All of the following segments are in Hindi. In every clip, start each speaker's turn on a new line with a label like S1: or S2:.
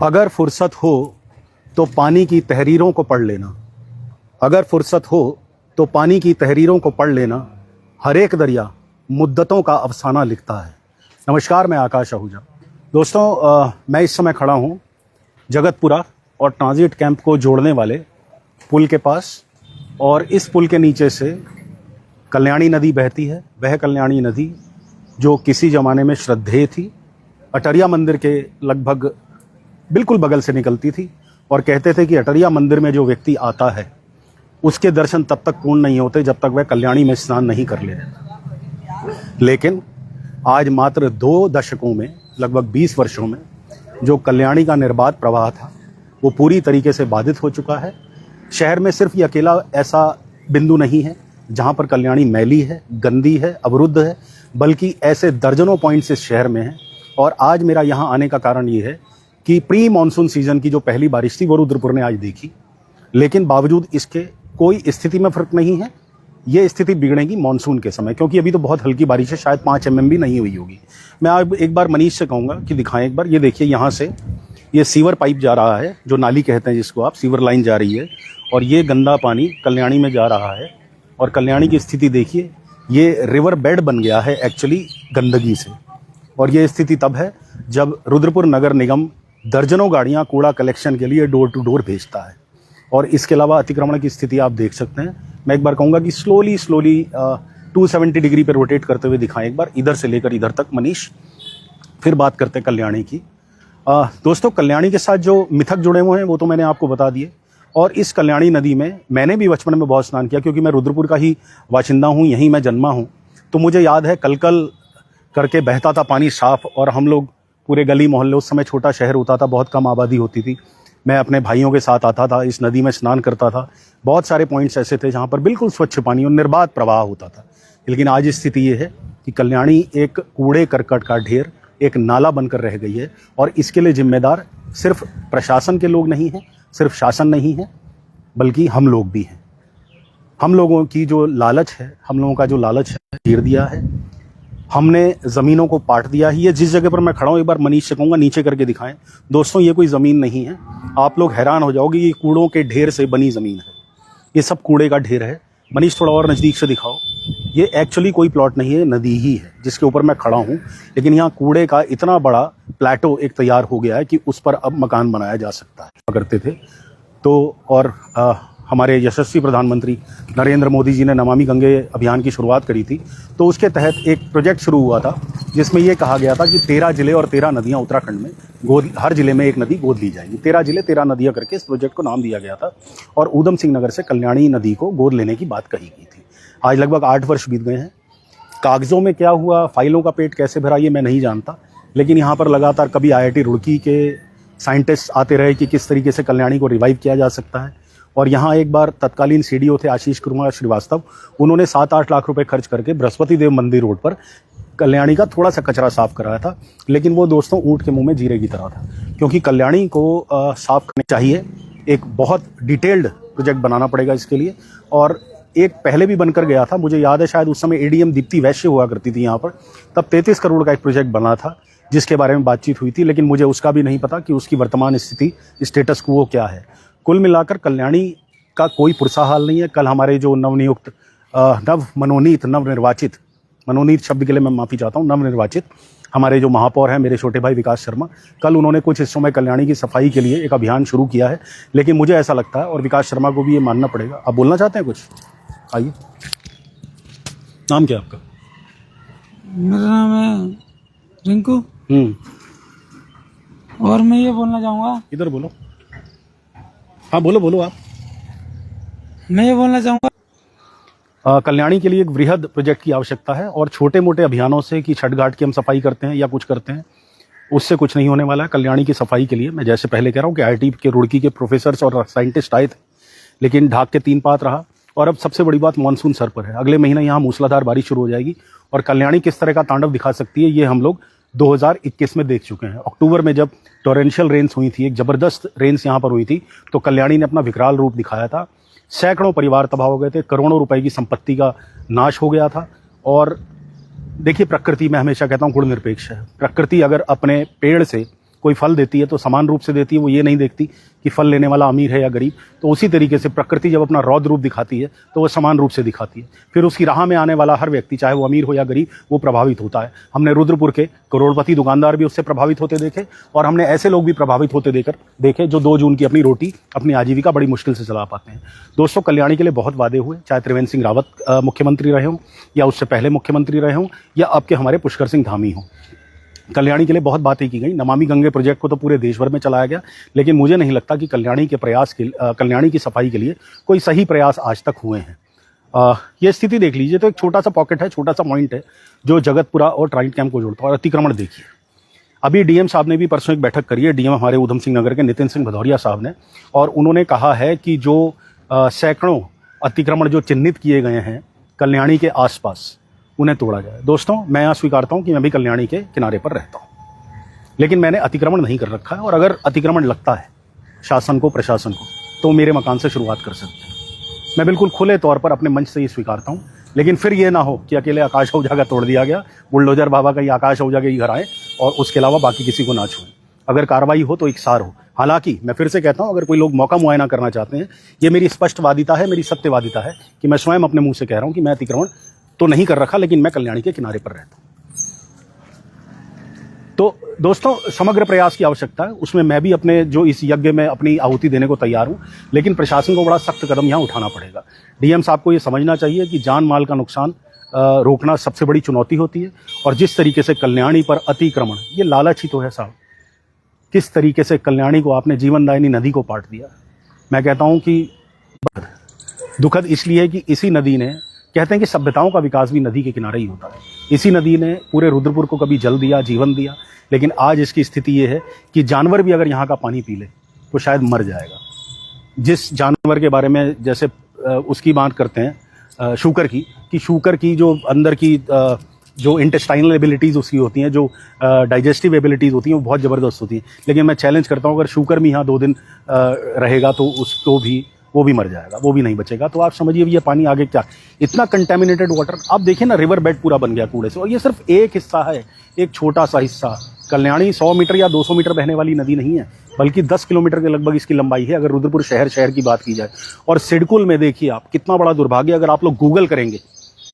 S1: अगर फुर्सत हो तो पानी की तहरीरों को पढ़ लेना। अगर फुर्सत हो तो पानी की तहरीरों को पढ़ लेना। हर एक दरिया मुद्दतों का अफसाना लिखता है। नमस्कार, मैं आकाश आहूजा। दोस्तों, मैं इस समय खड़ा हूँ जगतपुरा और ट्रांजिट कैंप को जोड़ने वाले पुल के पास, और इस पुल के नीचे से कल्याणी नदी बहती है। वह कल्याणी नदी जो किसी ज़माने में श्रद्धेय थी, अटरिया मंदिर के लगभग बिल्कुल बगल से निकलती थी, और कहते थे कि अटरिया मंदिर में जो व्यक्ति आता है उसके दर्शन तब तक पूर्ण नहीं होते जब तक वह कल्याणी में स्नान नहीं कर ले। लेकिन आज मात्र 2 दशकों में, लगभग 20 वर्षों में, जो कल्याणी का निर्बाध प्रवाह था वो पूरी तरीके से बाधित हो चुका है। शहर में सिर्फ ये अकेला ऐसा बिंदु नहीं है जहाँ पर कल्याणी मैली है, गंदी है, अवरुद्ध है, बल्कि ऐसे दर्जनों पॉइंट्स इस शहर में हैं। और आज मेरा यहाँ आने का कारण ये है कि प्री मानसून सीजन की जो पहली बारिश थी वो रुद्रपुर ने आज देखी, लेकिन बावजूद इसके कोई स्थिति में फर्क नहीं है। ये स्थिति बिगड़ेगी मानसून के समय, क्योंकि अभी तो बहुत हल्की बारिश है, शायद 5 mm भी नहीं हुई होगी। मैं अब एक बार मनीष से कहूँगा कि दिखाएं एक बार। ये देखिए, यहाँ से ये सीवर पाइप जा रहा है, जो नाली कहते हैं जिसको आप, सीवर लाइन जा रही है, और ये गंदा पानी कल्याणी में जा रहा है। और कल्याणी की स्थिति देखिए, ये रिवर बेड बन गया है एक्चुअली गंदगी से। और ये स्थिति तब है जब रुद्रपुर नगर निगम दर्जनों गाड़ियाँ कूड़ा कलेक्शन के लिए डोर टू डोर भेजता है। और इसके अलावा अतिक्रमण की स्थिति आप देख सकते हैं। मैं एक बार कहूँगा कि स्लोली 270 डिग्री पे रोटेट करते हुए दिखाएं एक बार, इधर से लेकर इधर तक मनीष। फिर बात करते हैं कल्याणी की। दोस्तों, कल्याणी के साथ जो मिथक जुड़े हुए हैं वो तो मैंने आपको बता दिए। और इस कल्याणी नदी में मैंने भी बचपन में बहुत स्नान किया, क्योंकि मैं रुद्रपुर का ही वाशिंदा हूँ, यहीं मैं जन्मा हूँ। तो मुझे याद है कल करके बहता था पानी साफ, और हम लोग पूरे गली मोहल्ले, उस समय छोटा शहर होता था, बहुत कम आबादी होती थी, मैं अपने भाइयों के साथ आता था, इस नदी में स्नान करता था। बहुत सारे पॉइंट्स ऐसे थे जहाँ पर बिल्कुल स्वच्छ पानी और निर्बाध प्रवाह होता था। लेकिन आज स्थिति ये है कि कल्याणी एक कूड़े करकट का ढेर, एक नाला बनकर रह गई है। और इसके लिए जिम्मेदार सिर्फ प्रशासन के लोग नहीं हैं, सिर्फ शासन नहीं है, बल्कि हम लोग भी हैं। हम लोगों की जो लालच है, हम लोगों का जो लालच है, गिर दिया है। हमने ज़मीनों को पाट दिया है। ये जिस जगह पर मैं खड़ा हूँ, एक बार मनीष से कहूँगा नीचे करके दिखाएं। दोस्तों, ये कोई ज़मीन नहीं है, आप लोग हैरान हो जाओगे, ये कूड़ों के ढेर से बनी ज़मीन है। ये सब कूड़े का ढेर है। मनीष, थोड़ा और नज़दीक से दिखाओ। ये एक्चुअली कोई प्लॉट नहीं है, नदी ही है जिसके ऊपर मैं खड़ा हूँ। लेकिन यहाँ कूड़े का इतना बड़ा प्लेटो एक तैयार हो गया है कि उस पर अब मकान बनाया जा सकता है। करते थे तो, और हमारे यशस्वी प्रधानमंत्री नरेंद्र मोदी जी ने नमामि गंगे अभियान की शुरुआत करी थी, तो उसके तहत एक प्रोजेक्ट शुरू हुआ था जिसमें ये कहा गया था कि 13 जिले और 13 नदियां उत्तराखंड में हर जिले में एक नदी गोद ली जाएगी। 13 जिले 13 नदियां करके इस प्रोजेक्ट को नाम दिया गया था, और ऊधम सिंह नगर से कल्याणी नदी को गोद लेने की बात कही गई थी। आज लगभग 8 वर्ष बीत गए हैं। कागज़ों में क्या हुआ, फाइलों का पेट कैसे भरा, ये मैं नहीं जानता, लेकिन यहाँ पर लगातार कभी IIT रुड़की के साइंटिस्ट आते रहे कि किस तरीके से कल्याणी को रिवाइव किया जा सकता है। और यहाँ एक बार तत्कालीन CDO थे आशीष कुमार श्रीवास्तव, उन्होंने 7-8 लाख रुपए खर्च करके बृहस्पति देव मंदिर रोड पर कल्याणी का थोड़ा सा कचरा साफ कराया था। लेकिन वो दोस्तों ऊँट के मुंह में जीरे की तरह था, क्योंकि कल्याणी को साफ करने चाहिए। एक बहुत डिटेल्ड प्रोजेक्ट बनाना पड़ेगा इसके लिए। और एक पहले भी बनकर गया था, मुझे याद है, शायद उस समय ADM दीप्ति वैश्य हुआ करती थी यहाँ पर, तब 33 करोड़ का एक प्रोजेक्ट बना था जिसके बारे में बातचीत हुई थी। लेकिन मुझे उसका भी नहीं पता कि उसकी वर्तमान स्थिति, स्टेटस क्वो क्या है। कुल मिलाकर कल्याणी का कोई पुरसा हाल नहीं है। कल हमारे जो नवनियुक्त नवनिर्वाचित, मनोनीत शब्द के लिए मैं माफ़ी चाहता हूँ, नवनिर्वाचित हमारे जो महापौर हैं, मेरे छोटे भाई विकास शर्मा, कल उन्होंने कुछ हिस्सों में कल्याणी की सफाई के लिए एक अभियान शुरू किया है। लेकिन मुझे ऐसा लगता है, और विकास शर्मा को भी ये मानना पड़ेगा। आप बोलना चाहते हैं कुछ? आइए। नाम क्या है आपका?
S2: मेरा नाम है रिंकू। और मैं ये बोलना चाहूँगा,
S1: इधर बोलो। हाँ बोलो आप।
S2: मैं ये बोलना चाहूँगा,
S1: कल्याणी के लिए एक वृहद प्रोजेक्ट की आवश्यकता है। और छोटे मोटे अभियानों से कि छठ घाट की हम सफाई करते हैं या कुछ करते हैं, उससे कुछ नहीं होने वाला है। कल्याणी की सफाई के लिए मैं जैसे पहले कह रहा हूँ कि IIT के रुड़की के प्रोफेसर्स और साइंटिस्ट आए थे, लेकिन ढाक के 3 पात रहा। और अब सबसे बड़ी बात, मानसून सर पर है। अगले महीने यहाँ मूसलाधार बारिश शुरू हो जाएगी, और कल्याणी किस तरह का तांडव दिखा सकती है ये हम लोग 2021 में देख चुके हैं। अक्टूबर में जब टॉरेंशियल रेन्स हुई थी, एक ज़बरदस्त रेन्स यहाँ पर हुई थी, तो कल्याणी ने अपना विकराल रूप दिखाया था। सैकड़ों परिवार तबाह हो गए थे, करोड़ों रुपए की संपत्ति का नाश हो गया था। और देखिए, प्रकृति में हमेशा कहता हूँ गुण निरपेक्ष है। प्रकृति अगर अपने पेड़ से कोई फल देती है तो समान रूप से देती है, वो ये नहीं देखती कि फल लेने वाला अमीर है या गरीब। तो उसी तरीके से प्रकृति जब अपना रौद्र रूप दिखाती है तो वो समान रूप से दिखाती है, फिर उसकी राह में आने वाला हर व्यक्ति, चाहे वो अमीर हो या गरीब, वो प्रभावित होता है। हमने रुद्रपुर के करोड़पति दुकानदार भी उससे प्रभावित होते देखे, और हमने ऐसे लोग भी प्रभावित होते देखे जो 2 जून की अपनी रोटी, अपनी आजीविका बड़ी मुश्किल से चला पाते हैं। दोस्तों, कल्याणी के लिए बहुत वादे हुए, चाहे त्रिवेंद्र सिंह रावत मुख्यमंत्री रहे हों, या उससे पहले मुख्यमंत्री रहे हों, या अब के हमारे पुष्कर सिंह धामी हों। कल्याणी के लिए बहुत बातें की गई। नमामि गंगे प्रोजेक्ट को तो पूरे देश भर में चलाया गया, लेकिन मुझे नहीं लगता कि कल्याणी की सफाई के लिए कोई सही प्रयास आज तक हुए हैं। ये स्थिति देख लीजिए, तो एक छोटा सा पॉकेट है, छोटा सा पॉइंट है जो जगतपुरा और ट्राइट कैंप को जोड़ता है। और अतिक्रमण देखिए, अभी डीएम साहब ने भी परसों एक बैठक करी है, डीएम हमारे उधम सिंह नगर के नितिन सिंह भदौरिया साहब ने, और उन्होंने कहा है कि जो सैकड़ों अतिक्रमण जो चिन्हित किए गए हैं कल्याणी के आसपास, उन्हें तोड़ा जाए। दोस्तों, मैं यहाँ स्वीकारता हूँ कि मैं भी कल्याणी के किनारे पर रहता हूँ, लेकिन मैंने अतिक्रमण नहीं कर रखा है। और अगर अतिक्रमण लगता है शासन को, प्रशासन को, तो मेरे मकान से शुरुआत कर सकते हैं। मैं बिल्कुल खुले तौर पर अपने मंच से ये स्वीकारता हूँ, लेकिन फिर ये ना हो कि अकेले आकाश आहूजा का तोड़ दिया गया, बुलडोजर बाबा का ही आकाश आहूजा के ही घर आए और उसके अलावा बाकी किसी को ना छुएं। अगर कार्रवाई हो तो इकसार हो। हालांकि मैं फिर से कहता हूं, अगर कोई लोग मौका मुआयना करना चाहते हैं, ये मेरी स्पष्टवादिता है, मेरी सत्यवादिता है कि मैं स्वयं अपने मुंह से कह रहा हूं कि मैं अतिक्रमण तो नहीं कर रखा, लेकिन मैं कल्याणी के किनारे पर रहता हूं। तो दोस्तों, समग्र प्रयास की आवश्यकता है, उसमें मैं भी अपने जो इस यज्ञ में अपनी आहुति देने को तैयार हूं, लेकिन प्रशासन को बड़ा सख्त कदम यहां उठाना पड़ेगा। डीएम साहब को यह समझना चाहिए कि जान माल का नुकसान रोकना सबसे बड़ी चुनौती होती है। और जिस तरीके से कल्याणी पर अतिक्रमण, ये लालच ही तो है साहब। किस तरीके से कल्याणी को आपने जीवनदायिनी नदी को पाट दिया। मैं कहता हूं कि दुखद इसलिए है कि इसी नदी ने, कहते हैं कि सभ्यताओं का विकास भी नदी के किनारे ही होता है, इसी नदी ने पूरे रुद्रपुर को कभी जल दिया, जीवन दिया, लेकिन आज इसकी स्थिति ये है कि जानवर भी अगर यहाँ का पानी पी ले तो शायद मर जाएगा। जिस जानवर के बारे में जैसे उसकी बात करते हैं शूकर की, शूकर की जो अंदर की जो इंटेस्टाइनल एबिलिटीज़ उसकी होती हैं, जो डाइजेस्टिव एबिलिटीज़ होती हैं, वो बहुत ज़बरदस्त होती हैं। लेकिन मैं चैलेंज करता हूँ, अगर शूकर भी यहाँ 2 दिन रहेगा तो वो भी मर जाएगा, वो भी नहीं बचेगा। तो आप समझिए ये पानी आगे क्या, इतना कंटेमिनेटेड वाटर। आप देखिए ना, रिवर बेड पूरा बन गया कूड़े से, और ये सिर्फ एक हिस्सा है, एक छोटा सा हिस्सा। कल्याणी 100 मीटर या 200 मीटर बहने वाली नदी नहीं है, बल्कि 10 किलोमीटर के लगभग इसकी लंबाई है, अगर रुद्रपुर शहर की बात की जाए। और सिडकुल में देखिए आप, कितना बड़ा दुर्भाग्य, अगर आप लोग गूगल करेंगे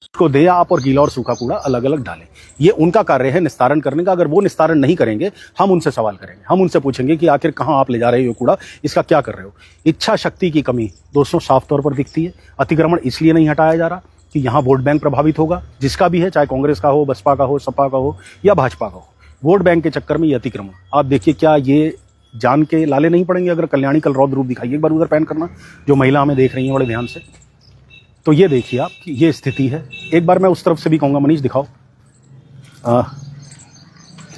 S1: उसको दे आप और गीला और सूखा कूड़ा अलग अलग डालें। ये उनका कार्य है निस्तारण करने का। अगर वो निस्तारण नहीं करेंगे, हम उनसे सवाल करेंगे, हम उनसे पूछेंगे कि आखिर कहाँ आप ले जा रहे हो कूड़ा, इसका क्या कर रहे हो। इच्छा शक्ति की कमी दोस्तों साफ तौर पर दिखती है। अतिक्रमण इसलिए नहीं हटाया जा रहा कि यहाँ वोट बैंक प्रभावित होगा, जिसका भी है, चाहे कांग्रेस का हो, बसपा का हो, सपा का हो या भाजपा का हो। वोट बैंक के चक्कर में ये अतिक्रमण, आप देखिए क्या ये जान के लाले नहीं पड़ेंगे अगर कल्याणी कल रौद्र रूप दिखाई। एक बार उधर पैन करना, जो महिला हमें देख रही हैं बड़े ध्यान से, तो ये देखिए आप कि ये स्थिति है। एक बार मैं उस तरफ से भी कहूँगा, मनीष दिखाओ।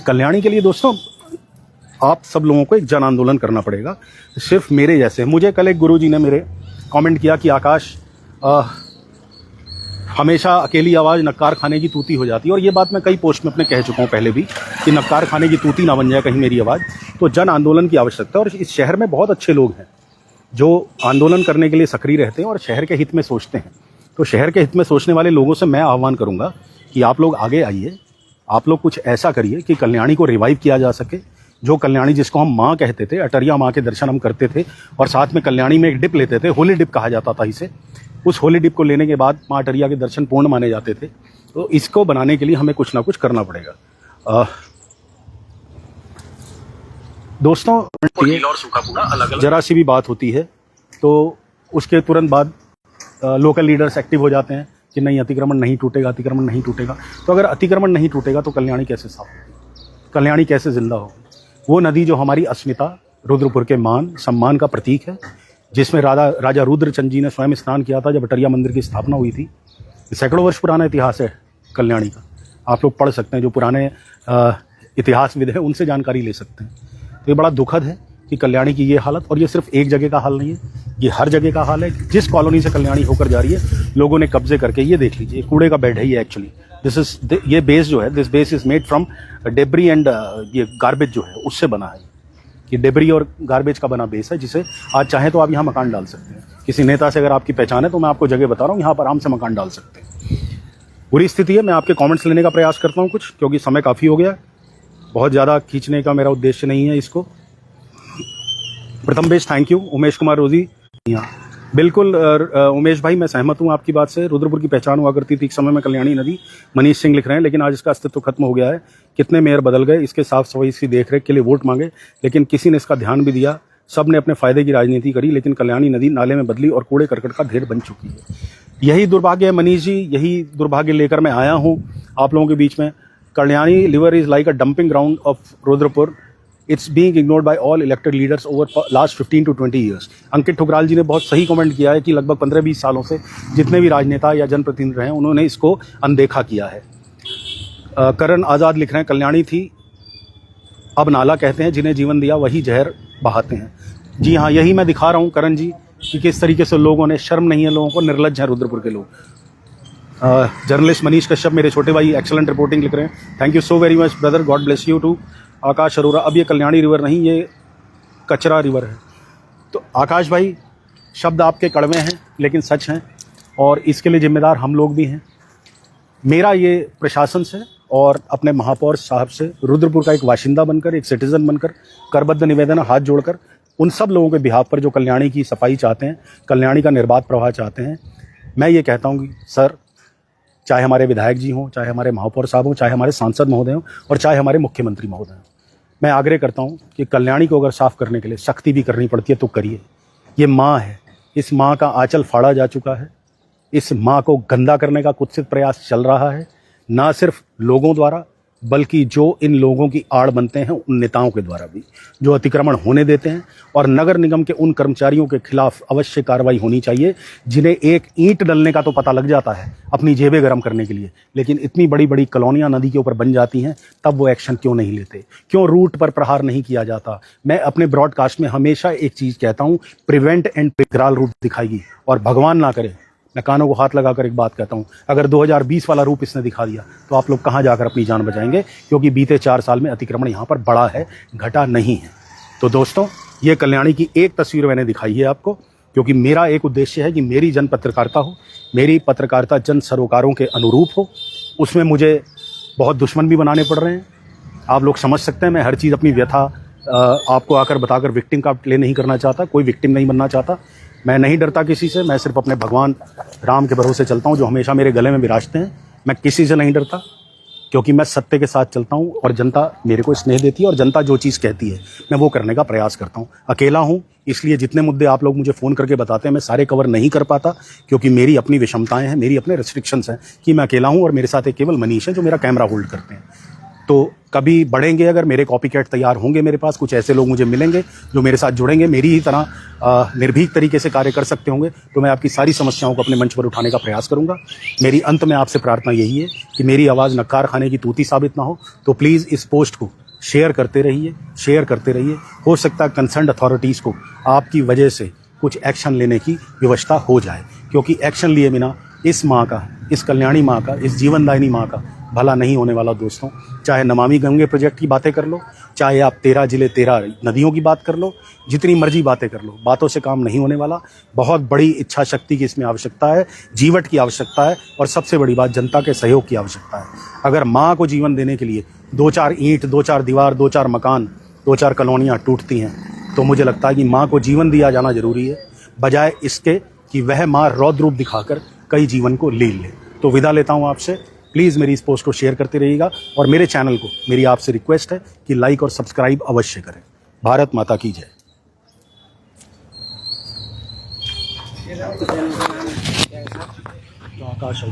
S1: कल्याणी के लिए दोस्तों आप सब लोगों को एक जन आंदोलन करना पड़ेगा, सिर्फ मेरे जैसे। मुझे कल एक गुरुजी ने मेरे कमेंट किया कि आकाश हमेशा अकेली आवाज़ नक्कार खाने की तूती हो जाती है, और ये बात मैं कई पोस्ट में अपने कह चुका हूँ पहले भी कि नक्कार खाने की तूती ना बन जाए कहीं मेरी आवाज़। तो जन आंदोलन की आवश्यकता है, और इस शहर में बहुत अच्छे लोग हैं जो आंदोलन करने के लिए सक्रिय रहते हैं और शहर के हित में सोचते हैं। तो शहर के हित में सोचने वाले लोगों से मैं आह्वान करूंगा कि आप लोग आगे आइए, आप लोग कुछ ऐसा करिए कि कल्याणी को रिवाइव किया जा सके। जो कल्याणी जिसको हम माँ कहते थे, अटरिया माँ के दर्शन हम करते थे, और साथ में कल्याणी में एक डिप लेते थे, होली डिप कहा जाता था इसे। उस होली डिप को लेने के बाद माँ अटरिया के दर्शन पूर्ण माने जाते थे। तो इसको बनाने के लिए हमें कुछ ना कुछ करना पड़ेगा। दोस्तों, जरा सी भी बात होती है तो उसके तुरंत बाद लोकल लीडर्स एक्टिव हो जाते हैं कि नहीं, अतिक्रमण नहीं टूटेगा, अतिक्रमण नहीं टूटेगा। तो अगर अतिक्रमण नहीं टूटेगा तो कल्याणी कैसे साफ होगी, कल्याणी कैसे जिंदा होगी। वो नदी जो हमारी अस्मिता, रुद्रपुर के मान सम्मान का प्रतीक है, जिसमें राजा रुद्रचंद जी ने स्वयं स्नान किया था जब अटरिया मंदिर की स्थापना हुई थी। सैकड़ों वर्ष पुराना इतिहास है कल्याणी का, आप लोग पढ़ सकते हैं, जो पुराने इतिहासविद हैं उनसे जानकारी ले सकते हैं। तो ये बड़ा दुखद है कि कल्याणी की ये हालत, और ये सिर्फ एक जगह का हाल नहीं है, ये हर जगह का हाल है। जिस कॉलोनी से कल्याणी होकर जा रही है, लोगों ने कब्जे करके, ये देख लीजिए, कूड़े का बेड है ये एक्चुअली। ये बेस जो है, this base is made from debris and ये गार्बेज जो है उससे बना है। ये डेब्री और गार्बेज का बना बेस है, जिसे आज चाहें तो आप यहाँ मकान डाल सकते हैं। किसी नेता से अगर आपकी पहचान है तो मैं आपको जगह बता रहा हूँ, यहाँ पर आराम से मकान डाल सकते हैं। बुरी स्थिति है। मैं आपके कमेंट्स लेने का प्रयास करता हूं कुछ, क्योंकि समय काफ़ी हो गया। बहुत ज़्यादा खींचने का मेरा उद्देश्य नहीं है इसको। प्रथम बेश थैंक यू उमेश कुमार रोजी। बिल्कुल उमेश भाई, मैं सहमत हूं आपकी बात से। रुद्रपुर की पहचान हुआ करती थी एक समय में कल्याणी नदी। मनीष सिंह लिख रहे हैं, लेकिन आज इसका अस्तित्व खत्म हो गया है। कितने मेयर बदल गए, इसके साफ सफाई की देखरेख के लिए वोट मांगे, लेकिन किसी ने इसका ध्यान भी दिया। सब ने अपने फायदे की राजनीति करी, लेकिन कल्याणी नदी नाले में बदली और कूड़े करकट का ढेर बन चुकी है। यही दुर्भाग्य है मनीष जी, यही दुर्भाग्य लेकर मैं आया हूँ आप लोगों के बीच में। Kalyani river is like a dumping ground of Rudrapur. It's being ignored by all elected leaders over last 15 to 20 years. Ankit Thukral ji ने बहुत सही कमेंट किया है कि लगभग 15-20 सालों से जितने भी राजनेता या जनप्रतिनिधि रहे हैं, उन्होंने इसको अनदेखा किया है। करण आज़ाद लिख रहे हैं, कल्याणी थी अब नाला कहते हैं, जिन्हें जीवन दिया वही जहर बहाते हैं। जी हाँ, यही मैं दिखा रहा हूँ करण जी कि किस तरीके से लोगों ने, शर्म नहीं है लोगों को, निर्लज्ज हैं रुद्रपुर के लोग। जर्नलिस्ट मनीष कश्यप, मेरे छोटे भाई, एक्सेलेंट रिपोर्टिंग लिख रहे हैं। Thank you so very much brother, God bless you too. Akash Arora, अब ये कल्याणी रिवर नहीं, ये कचरा रिवर है। तो आकाश भाई, शब्द आपके कड़वे हैं लेकिन सच हैं, और इसके लिए जिम्मेदार हम लोग भी हैं। मेरा ये प्रशासन से और अपने महापौर साहब से रुद्रपुर का एक वाशिंदा बनकर, एक सिटीजन बनकर करबद्ध निवेदन, हाथ जोड़कर उन सब लोगों के बिहाफ पर जो कल्याणी की सफाई चाहते हैं, कल्याणी का निर्बाध प्रवाह चाहते हैं, मैं ये कहता हूँ कि सर, चाहे हमारे विधायक जी हों, चाहे हमारे महापौर साहब हों, चाहे हमारे सांसद महोदय हों, और चाहे हमारे मुख्यमंत्री महोदय हों, मैं आग्रह करता हूँ कि कल्याणी को अगर साफ करने के लिए सख्ती भी करनी पड़ती है तो करिए। ये माँ है, इस माँ का आंचल फाड़ा जा चुका है। इस माँ को गंदा करने का कुत्सित प्रयास चल रहा है, ना सिर्फ लोगों द्वारा, बल्कि जो इन लोगों की आड़ बनते हैं उन नेताओं के द्वारा भी, जो अतिक्रमण होने देते हैं। और नगर निगम के उन कर्मचारियों के खिलाफ अवश्य कार्रवाई होनी चाहिए जिन्हें एक ईंट डलने का तो पता लग जाता है अपनी जेबें गर्म करने के लिए, लेकिन इतनी बड़ी बड़ी कॉलोनियां नदी के ऊपर बन जाती हैं, तब वो एक्शन क्यों नहीं लेते, क्यों रूट पर प्रहार नहीं किया जाता। मैं अपने ब्रॉडकास्ट में हमेशा एक चीज़ कहता हूँ, प्रिवेंट एंड विकराल रूप दिखाएगी, और भगवान ना करे, मैं कानों को हाथ लगाकर एक बात कहता हूँ, अगर 2020 वाला रूप इसने दिखा दिया तो आप लोग कहाँ जाकर अपनी जान बचाएंगे, क्योंकि बीते 4 साल में अतिक्रमण यहाँ पर बढ़ा है, घटा नहीं है। तो दोस्तों, ये कल्याणी की एक तस्वीर मैंने दिखाई है आपको, क्योंकि मेरा एक उद्देश्य है कि मेरी जन पत्रकारिता हो, मेरी पत्रकारिता जन सरोकारों के अनुरूप हो। उसमें मुझे बहुत दुश्मन भी बनाने पड़ रहे हैं, आप लोग समझ सकते हैं। मैं हर चीज़ अपनी व्यथा आपको आकर बताकर विक्टिम का प्ले नहीं करना चाहता, कोई विक्टिम नहीं बनना चाहता। मैं नहीं डरता किसी से, मैं सिर्फ अपने भगवान राम के भरोसे चलता हूँ, जो हमेशा मेरे गले में विराजते हैं। मैं किसी से नहीं डरता, क्योंकि मैं सत्य के साथ चलता हूँ, और जनता मेरे को स्नेह देती है, और जनता जो चीज़ कहती है मैं वो करने का प्रयास करता हूँ। अकेला हूँ, इसलिए जितने मुद्दे आप लोग मुझे फ़ोन करके बताते हैं, मैं सारे कवर नहीं कर पाता, क्योंकि मेरी अपनी विषमताएँ हैं, मेरी अपने रिस्ट्रिक्शंस हैं कि मैं अकेला हूँ, और मेरे साथ एक केवल मनीष है जो मेरा कैमरा होल्ड करते हैं। तो कभी बढ़ेंगे, अगर मेरे कॉपीकैट तैयार होंगे, मेरे पास कुछ ऐसे लोग मुझे मिलेंगे जो मेरे साथ जुड़ेंगे, मेरी ही तरह निर्भीक तरीके से कार्य कर सकते होंगे, तो मैं आपकी सारी समस्याओं को अपने मंच पर उठाने का प्रयास करूंगा। मेरी अंत में आपसे प्रार्थना यही है कि मेरी आवाज़ नक्कार खाने की तूती साबित ना हो, तो प्लीज़ इस पोस्ट को शेयर करते रहिए, शेयर करते रहिए। हो सकता है कंसर्न्ड अथॉरिटीज़ को आपकी वजह से कुछ एक्शन लेने की व्यवस्था हो जाए, क्योंकि एक्शन लिए बिना इस माँ का, इस कल्याणी माँ का, इस जीवनदायिनी माँ का भला नहीं होने वाला दोस्तों। चाहे नमामि गंगे प्रोजेक्ट की बातें कर लो, चाहे आप 13 जिले 13 नदियों की बात कर लो, जितनी मर्जी बातें कर लो, बातों से काम नहीं होने वाला। बहुत बड़ी इच्छा शक्ति की इसमें आवश्यकता है, जीवट की आवश्यकता है, और सबसे बड़ी बात, जनता के सहयोग की आवश्यकता है। अगर माँ को जीवन देने के लिए 2-4 ईंट, 2-4 दीवार, 2-4 मकान, 2-4 कॉलोनियाँ टूटती हैं, तो मुझे लगता है कि माँ को जीवन दिया जाना जरूरी है, बजाय इसके कि वह माँ रौद्र रूप दिखाकर कई जीवन को लील ले। तो विदा लेता हूँ आपसे। प्लीज़ मेरी इस पोस्ट को शेयर करते रहिएगा, और मेरे चैनल को मेरी आपसे रिक्वेस्ट है कि लाइक और सब्सक्राइब अवश्य करें। भारत माता की जय। तो आकाश